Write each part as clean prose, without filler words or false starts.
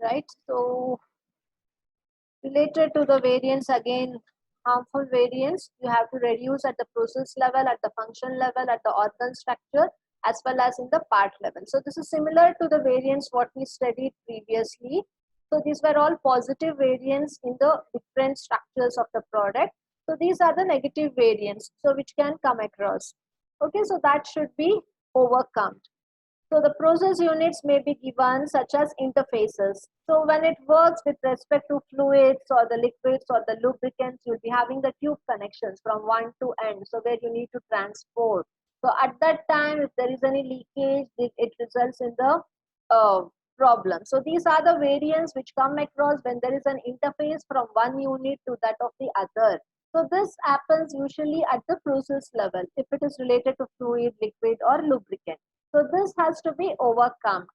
right? So related to the variance, again, harmful variance, you have to reduce at the process level, at the function level, at the organ structure, as well as in the part level. So this is similar to the variance what we studied previously. So these were all positive variance in the different structures of the product. So these are the negative variance, so which can come across. Okay, so that should be overcome. So the process units may be given such as interfaces. So when it works with respect to fluids or the liquids or the lubricants, you'll be having the tube connections from one to end. So where you need to transport. So at that time, if there is any leakage, it results in the uh, problem. So these are the variants which come across when there is an interface from one unit to that of the other. So this happens usually at the process level if it is related to fluid, liquid or lubricant. So this has to be overcome.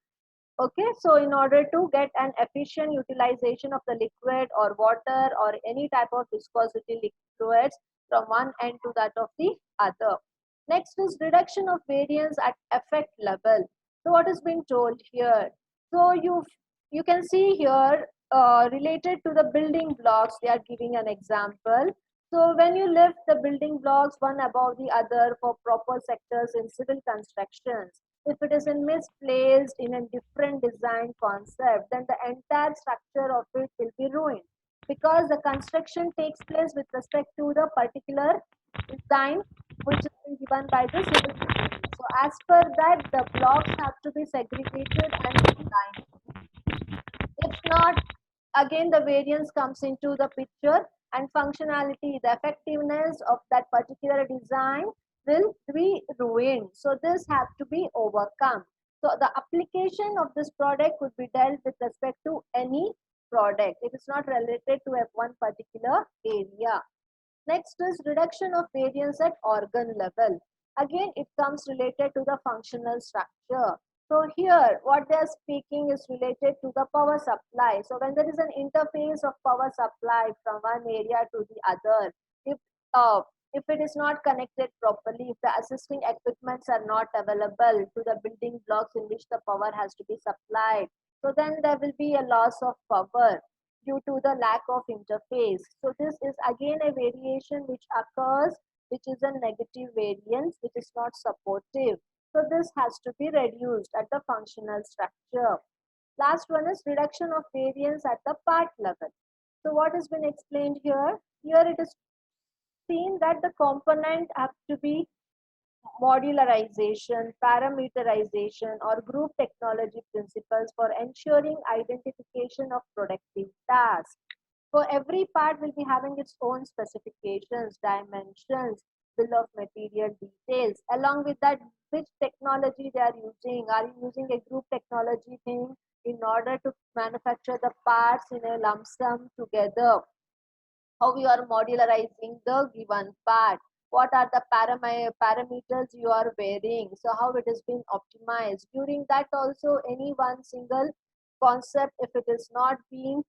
Okay, so in order to get an efficient utilization of the liquid or water or any type of viscosity fluids from one end to that of the other. Next is reduction of variance at effect level. So what is being told here? So you can see here related to the building blocks, they are giving an example. So when you lift the building blocks one above the other for proper sectors in civil constructions, if it is misplaced in a different design concept, then the entire structure of it will be ruined because the construction takes place with respect to the particular design which is been given by the civil engineer. So as per that, the blocks have to be segregated and designed. If not, again the variance comes into the picture and functionality, the effectiveness of that particular design will be ruined. So this have to be overcome. So the application of this product could be dealt with respect to any product. It is not related to one particular area. Next is reduction of variance at organ level. Again, it comes related to the functional structure. So here, what they are speaking is related to the power supply. So when there is an interface of power supply from one area to the other, uh, if it is not connected properly, if the assisting equipments are not available to the building blocks in which the power has to be supplied, so then there will be a loss of power due to the lack of interface. So this is again a variation which occurs, which is a negative variance, which is not supportive. So this has to be reduced at the functional structure. Last one is reduction of variance at the part level. So what has been explained here? Here it is seen that the component have to be modularization, parameterization, or group technology principles for ensuring identification of productive tasks. So every part will be having its own specifications, dimensions, bill of material details. Along with that, which technology they are using. Are you using a group technology thing in order to manufacture the parts in a lump sum together? How you are modularizing the given part, what are the parameters you are varying, so how it is being optimized. During that also, any one single concept, if it is not being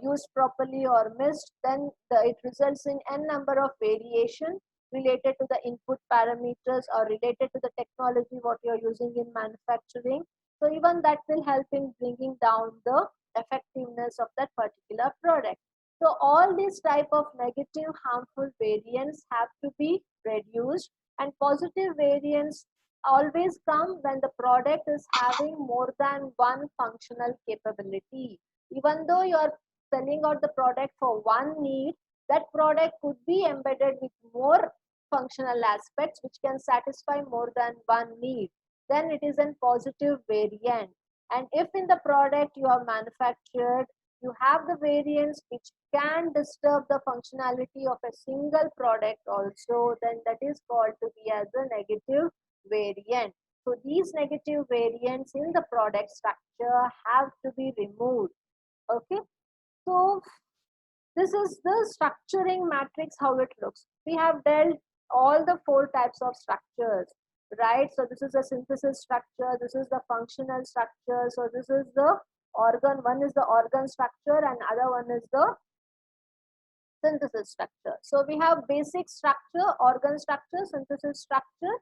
used properly or missed, then it results in n number of variation related to the input parameters or related to the technology what you are using in manufacturing. So even that will help in bringing down the effectiveness of that particular product. So all these type of negative harmful variants have to be reduced, and positive variants always come when the product is having more than one functional capability. Even though you are selling out the product for one need, that product could be embedded with more functional aspects which can satisfy more than one need. Then it is a positive variant. And if in the product you have manufactured, you have the variants which can disturb the functionality of a single product also, then that is called to be as a negative variant. So these negative variants in the product structure have to be removed. Okay, so this is the structuring matrix, how it looks. We have dealt all the four types of structures, right? So this is a synthesis structure, this is the functional structure, so this is the organ, one is the organ structure and other one is the synthesis structure. So we have basic structure, organ structure, synthesis structure,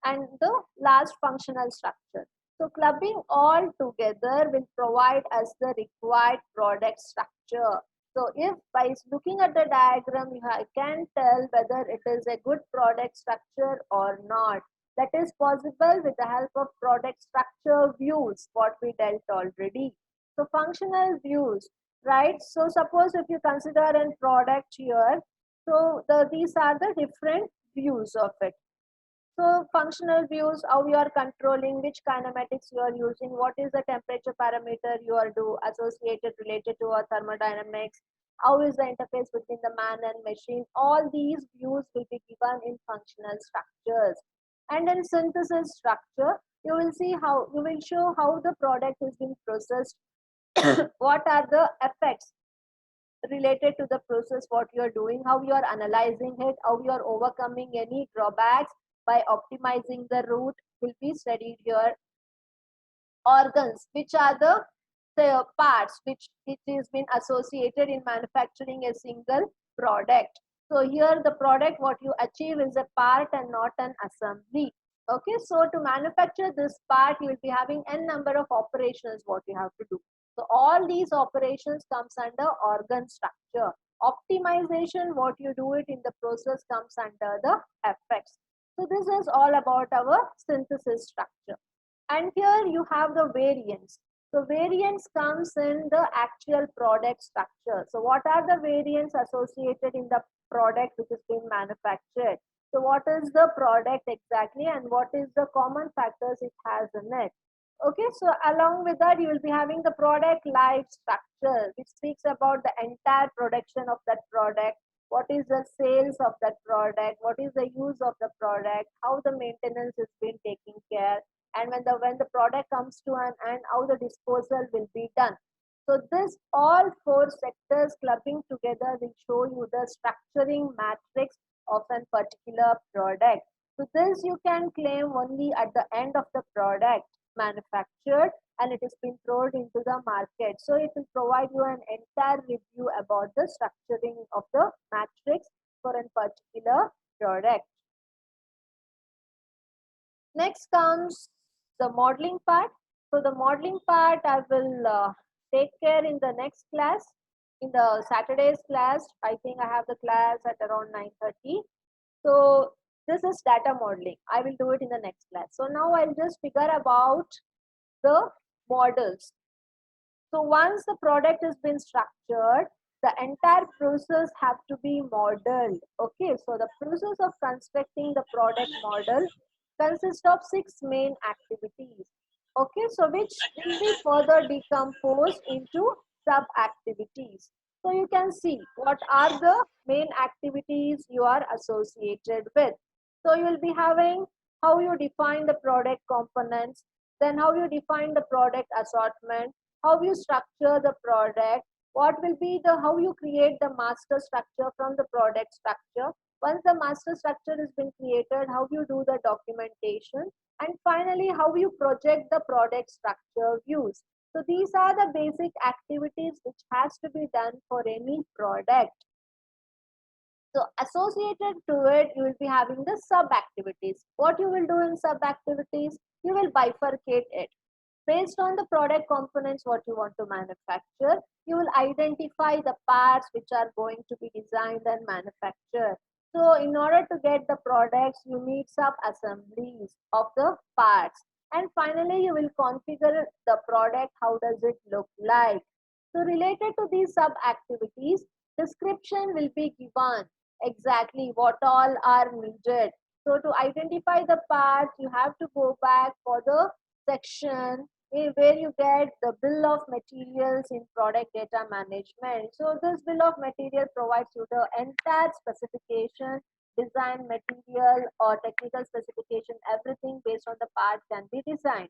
and the last functional structure. So clubbing all together will provide us the required product structure. So if by looking at the diagram, you can tell whether it is a good product structure or not. That is possible with the help of product structure views, what we dealt already. So functional views, right? So suppose if you consider a product here, so these are the different views of it. So functional views, how you are controlling, which kinematics you are using, what is the temperature parameter you are associated related to our thermodynamics, how is the interface between the man and machine. All these views will be given in functional structures. And in synthesis structure, you will see how you will show how the product is being processed, what are the effects related to the process, what you are doing, how you are analyzing it, how you are overcoming any drawbacks by optimizing the route will be studied here. Organs, which are the parts which is been associated in manufacturing a single product. So here the product what you achieve is a part and not an assembly. Okay, so to manufacture this part you will be having n number of operations what you have to do. So all these operations comes under organ structure. Optimization, what you do it in the process, comes under the effects. So this is all about our synthesis structure. And here you have the variance. So variance comes in the actual product structure. So what are the variants associated in the product which is being manufactured? So what is the product exactly and what is the common factors it has in it? Okay, so along with that, you will be having the product life structure, which speaks about the entire production of that product. What is the sales of that product? What is the use of the product? How the maintenance is being taken care? And when the product comes to an end, how the disposal will be done. So this all four sectors clubbing together will show you the structuring matrix of a particular product. So this you can claim only at the end of the product manufactured and it is been thrown into the market. So it will provide you an entire review about the structuring of the matrix for a particular product. Next comes the modeling part. So the modeling part I will take care in the next class. In the Saturday's class, I think I have the class at around 9:30. So this is data modeling. I will do it in the next class. So now I'll just figure about the models. So once the product has been structured, the entire process have to be modeled. Okay, so the process of constructing the product model consists of 6 main activities. Okay, so which will be further decomposed into sub activities. So you can see what are the main activities you are associated with. So you will be having how you define the product components, then how you define the product assortment, how you structure the product, what will be the how you create the master structure from the product structure. Once the master structure has been created, how you do the documentation, and finally how you project the product structure views. So these are the basic activities which has to be done for any product. So associated to it, you will be having the sub activities. What you will do in sub activities, you will bifurcate it. Based on the product components what you want to manufacture, you will identify the parts which are going to be designed and manufactured. So in order to get the products, you need sub assemblies of the parts. And finally, you will configure the product. How does it look like? So related to these sub activities, description will be given exactly what all are needed. So to identify the parts, you have to go back for the section where you get the bill of materials in product data management. So this bill of material provides you the entire specification, design material or technical specification, everything based on the part can be designed.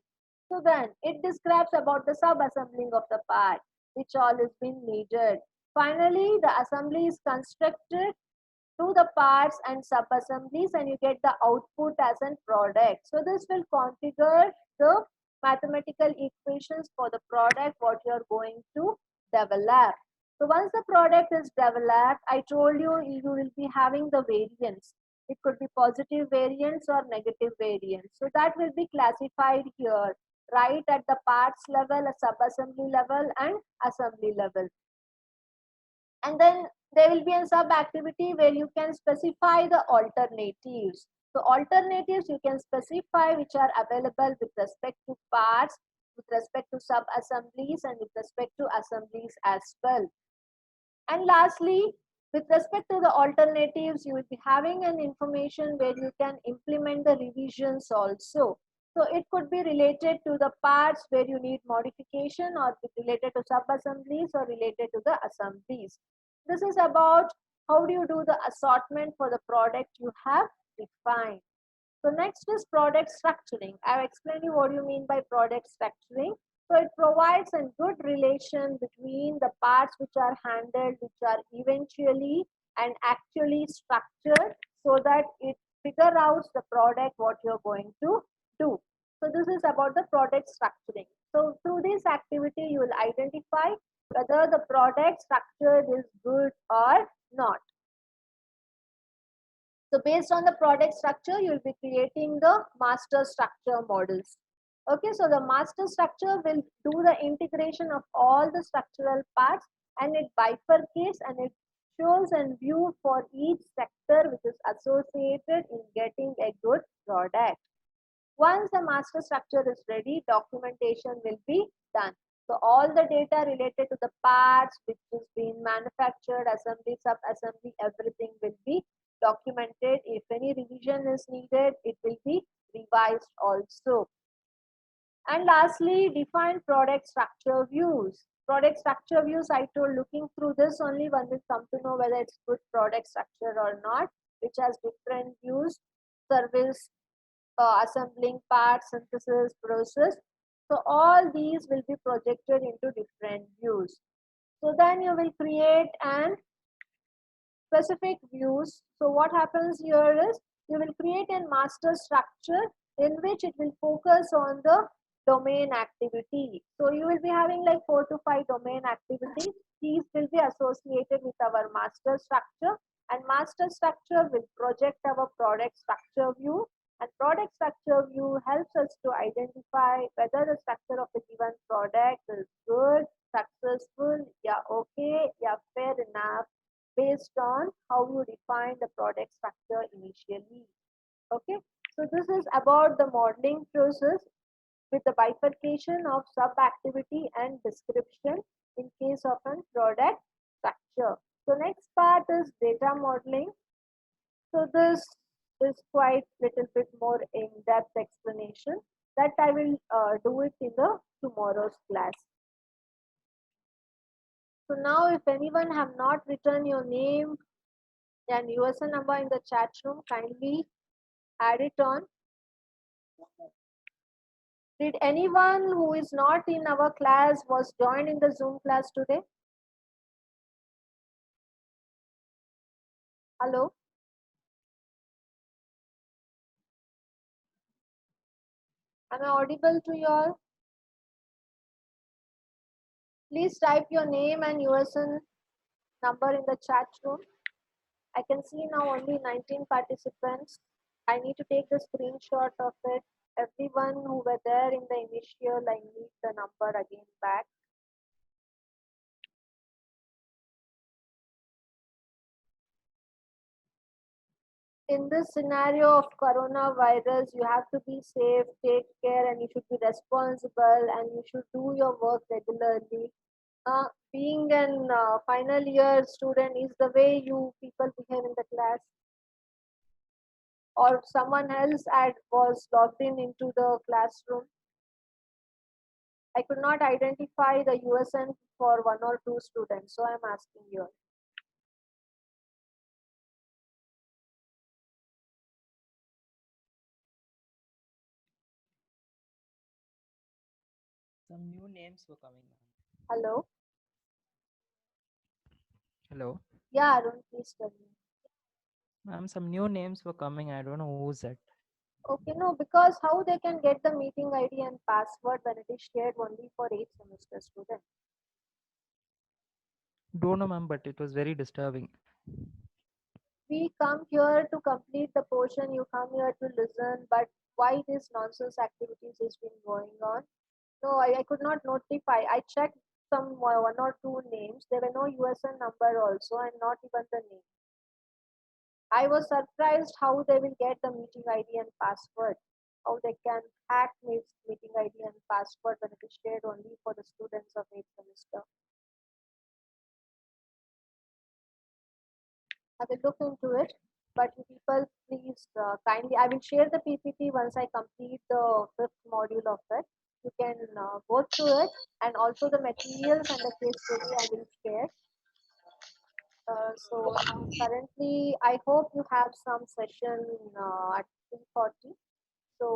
So then it describes about the sub-assembling of the part, which all is being needed. Finally, the assembly is constructed to the parts and sub-assemblies and you get the output as a product. So this will configure the mathematical equations for the product what you are going to develop. So once the product is developed, I told you you will be having the variance. It could be positive variance or negative variance. So that will be classified here, write at the parts level, a sub-assembly level, and assembly level. And then there will be a sub activity where you can specify the alternatives. So alternatives you can specify which are available with respect to parts, with respect to sub assemblies, and with respect to assemblies as well. And lastly, with respect to the alternatives, you will be having an information where you can implement the revisions also. So it could be related to the parts where you need modification, or related to sub-assemblies, or related to the assemblies. This is about how do you do the assortment for the product you have defined. So next is product structuring. I've explained you what you mean by product structuring. So it provides a good relation between the parts which are handled, which are eventually and actually structured, so that it figure out the product what you're going to do. So this is about the product structuring. So through this activity, you will identify whether the product structure is good or not. So based on the product structure, you will be creating the master structure models. Okay, so the master structure will do the integration of all the structural parts, and it bifurcates and it shows and view for each sector which is associated in getting a good product. Once the master structure is ready, documentation will be done. So all the data related to the parts which is being manufactured, assembly, sub-assembly, everything will be documented. If any revision is needed, it will be revised also. And lastly, define product structure views. Product structure views, I told, looking through this only one will come to know whether it's good product structure or not, which has different views: service, assembling parts, synthesis, process. So all these will be projected into different views. So then you will create an specific views. So what happens here is you will create a master structure in which it will focus on the domain activity. So you will be having like 4 to 5 domain activities. These will be associated with our master structure, and master structure will project our product structure view, and product structure view helps us to identify whether the structure of the given product is good, successful, yeah, okay, yeah, fair enough, based on how you define the product structure initially. Okay, so this is about the modeling process with the bifurcation of sub activity and description in case of a product structure. So next part is data modeling. So this is quite little bit more in-depth explanation that I will do it in the tomorrow's class. So now if anyone have not written your name and USN number in the chat room, kindly add it on. Did anyone who is not in our class was joined in the Zoom class today? Hello? Am I audible to you all? Please type your name and USN number in the chat room. I can see now only 19 participants. I need to take the screenshot of it. Everyone who were there in the initial, I need the number again back. In this scenario of coronavirus, you have to be safe, take care, and you should be responsible, and you should do your work regularly. Being an final year student is the way you people behave in the class, or someone else was logged in into the classroom. I could not identify the USN for one or two students, so I'm asking you. Some new names were coming. Hello? Hello. Yeah, Arun, please tell me. Ma'am, some new names were coming. I don't know who's that. Okay, no, because how they can get the meeting ID and password when it is shared only for 8th semester students? Don't know, ma'am, but it was very disturbing. We come here to complete the portion, you come here to listen, but why this nonsense activities has been going on? No, I could not notify. I checked some one or two names. There were no USN number also, and not even the name. I was surprised how they will get the meeting ID and password. How they can hack meeting ID and password when it is shared only for the students of 8th semester. I will look into it, but you people please kindly, I will share the PPT once I complete the 5th module of it. You can go through it, and also the materials and the case study I will share. So now currently, I hope you have some session at 3:40. So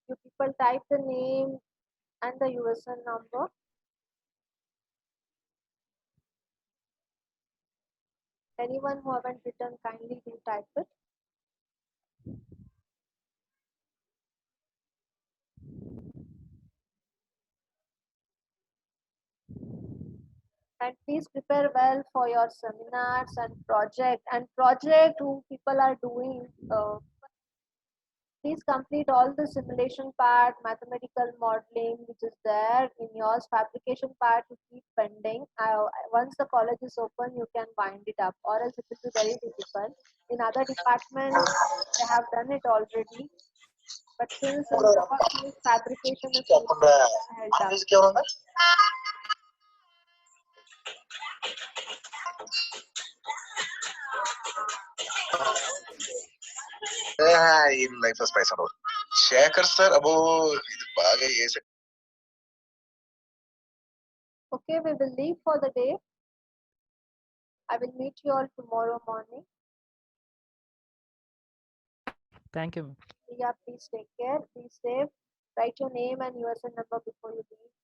you people type the name and the USN number. Anyone who haven't written, kindly do type it. And please prepare well for your seminars and project who people are doing. Please complete all the simulation part, mathematical modeling which is there in yours. Fabrication part you keep pending. Once the college is open, you can wind it up, or else it will be very difficult. In other departments, they have done it already, but since in our case, fabrication is held up. in life is spice and Shaker sir abo ఇది బాగా చేసే Okay, we will leave for the day. I will meet you all tomorrow morning. Thank you. Yeah, please take care. Be safe. Write your name and USN number before you leave.